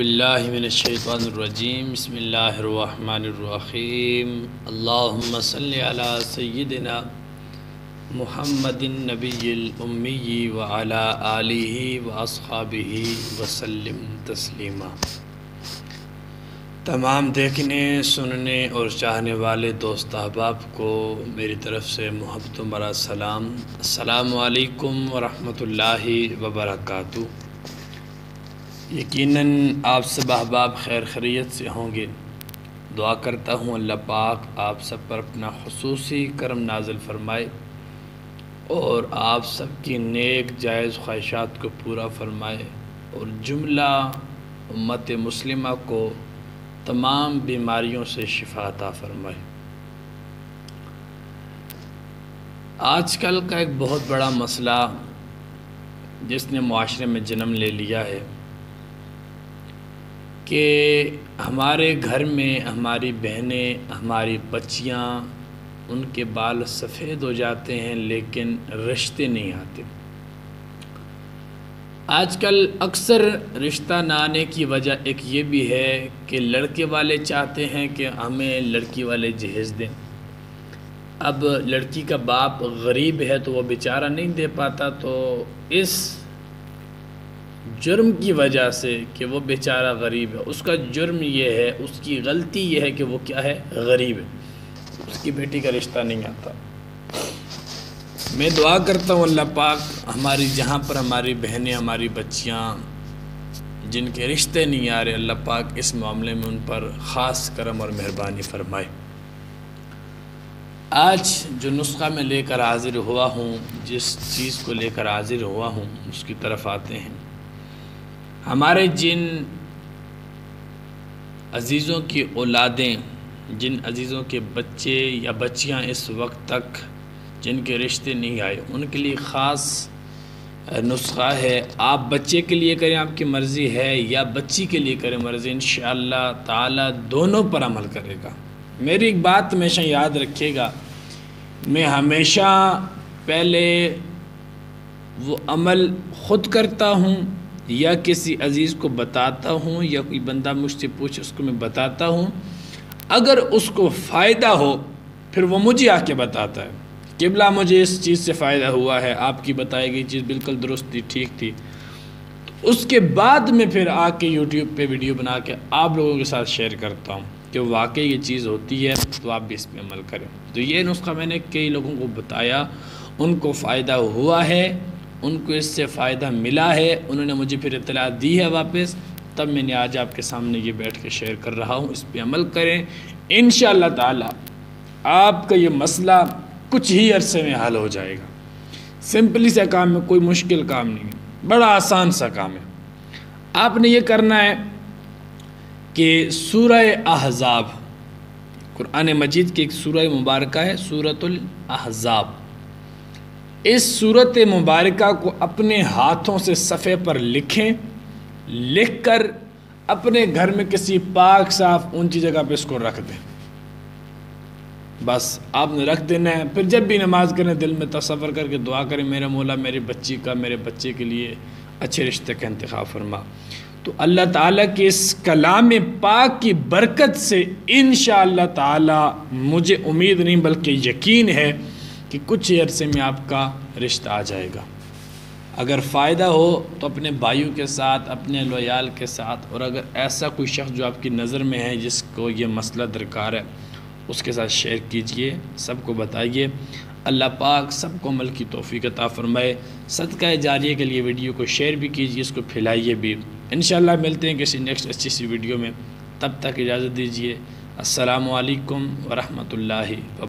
باللہ من الشیطان الرجیم بسم اللہ الرحمن الرحیم اللہم صلی علی سیدنا محمد النبی الامی وعلی آلہ واصحابہ وسلم تسلیما۔ تمام دیکھنے سننے اور چاہنے والے دوست احباب کو میری طرف سے محبت و برا سلام، السلام علیکم ورحمۃ اللہ وبرکاتہ۔ یقیناً آپ سب احباب خیر خیریت سے ہوں گے۔ دعا کرتا ہوں اللہ پاک آپ سب پر اپنا خصوصی کرم نازل فرمائے اور آپ سب کی نیک جائز خواہشات کو پورا فرمائے اور جملہ امت مسلمہ کو تمام بیماریوں سے شفا عطا فرمائے۔ آج کل کا ایک بہت بڑا مسئلہ جس نے معاشرے میں جنم لے لیا ہے کہ ہمارے گھر میں ہماری بہنیں، ہماری بچیاں، ان کے بال سفید ہو جاتے ہیں لیکن رشتے نہیں آتے۔ آج کل اکثر رشتہ نہ آنے کی وجہ ایک یہ بھی ہے کہ لڑکے والے چاہتے ہیں کہ ہمیں لڑکی والے جہیز دیں۔ اب لڑکی کا باپ غریب ہے تو وہ بیچارہ نہیں دے پاتا، تو اس جرم کی وجہ سے کہ وہ بیچارہ غریب ہے، اس کا جرم یہ ہے، اس کی غلطی یہ ہے کہ وہ کیا ہے، غریب ہے، اس کی بیٹی کا رشتہ نہیں آتا۔ میں دعا کرتا ہوں اللہ پاک ہماری جہاں پر ہماری بہنیں، ہماری بچیاں جن کے رشتے نہیں آ رہے، اللہ پاک اس معاملے میں ان پر خاص کرم اور مہربانی فرمائے۔ آج جو نسخہ میں لے کر حاضر ہوا ہوں، جس چیز کو لے کر حاضر ہوا ہوں اس کی طرف آتے ہیں۔ ہمارے جن عزیزوں کی اولادیں، جن عزیزوں کے بچے یا بچیاں اس وقت تک جن کے رشتے نہیں آئے، ان کے لیے خاص نسخہ ہے۔ آپ بچے کے لیے کریں، آپ کی مرضی ہے، یا بچی کے لیے کریں مرضی، انشاءاللہ تعالی دونوں پر عمل کرے گا۔ میری ایک بات ہمیشہ یاد رکھیے گا، میں ہمیشہ پہلے وہ عمل خود کرتا ہوں یا کسی عزیز کو بتاتا ہوں، یا کوئی بندہ مجھ سے پوچھے اس کو میں بتاتا ہوں۔ اگر اس کو فائدہ ہو پھر وہ مجھے آ کے بتاتا ہے، قبلہ مجھے اس چیز سے فائدہ ہوا ہے، آپ کی بتائی گئی چیز بالکل درست تھی، ٹھیک تھی، تو اس کے بعد میں پھر آ کے یوٹیوب پہ ویڈیو بنا کے آپ لوگوں کے ساتھ شیئر کرتا ہوں کہ واقعی یہ چیز ہوتی ہے، تو آپ بھی اس پہ عمل کریں۔ تو یہ نسخہ میں نے کئی لوگوں کو بتایا، ان کو فائدہ ہوا ہے، ان کو اس سے فائدہ ملا ہے، انہوں نے مجھے پھر اطلاع دی ہے واپس، تب میں نے آج آپ کے سامنے یہ بیٹھ کے شیئر کر رہا ہوں۔ اس پہ عمل کریں، انشاءاللہ تعالی آپ کا یہ مسئلہ کچھ ہی عرصے میں حل ہو جائے گا۔ سمپلی سا کام ہے، کوئی مشکل کام نہیں ہے، بڑا آسان سا کام ہے۔ آپ نے یہ کرنا ہے کہ سورہ احزاب، قرآن مجید کی ایک سورہ مبارکہ ہے، سورۃ الاحزاب۔ اس سورت مبارکہ کو اپنے ہاتھوں سے صفحے پر لکھیں، لکھ کر اپنے گھر میں کسی پاک صاف اونچی جگہ پہ اس کو رکھ دیں۔ بس آپ نے رکھ دینا ہے، پھر جب بھی نماز کریں دل میں تصور کر کے دعا کریں، میرے مولا میری بچی کا، میرے بچے کے لیے اچھے رشتے کا انتخاب فرما۔ تو اللہ تعالیٰ کی اس کلام پاک کی برکت سے انشاءاللہ تعالیٰ مجھے امید نہیں بلکہ یقین ہے کہ کچھ ہی عرصے میں آپ کا رشتہ آ جائے گا۔ اگر فائدہ ہو تو اپنے بھائیوں کے ساتھ، اپنے لویال کے ساتھ، اور اگر ایسا کوئی شخص جو آپ کی نظر میں ہے جس کو یہ مسئلہ درکار ہے، اس کے ساتھ شیئر کیجئے، سب کو بتائیے۔ اللہ پاک سب کو عمل کی توفیق عطا فرمائے۔ صدقہ جاریہ کے لیے ویڈیو کو شیئر بھی کیجئے، اس کو پھیلائیے بھی۔ انشاءاللہ ملتے ہیں کسی نیکسٹ اچھی سی ویڈیو میں، تب تک اجازت دیجئے۔ السلام علیکم ورحمۃ اللہ وبرکاتہ۔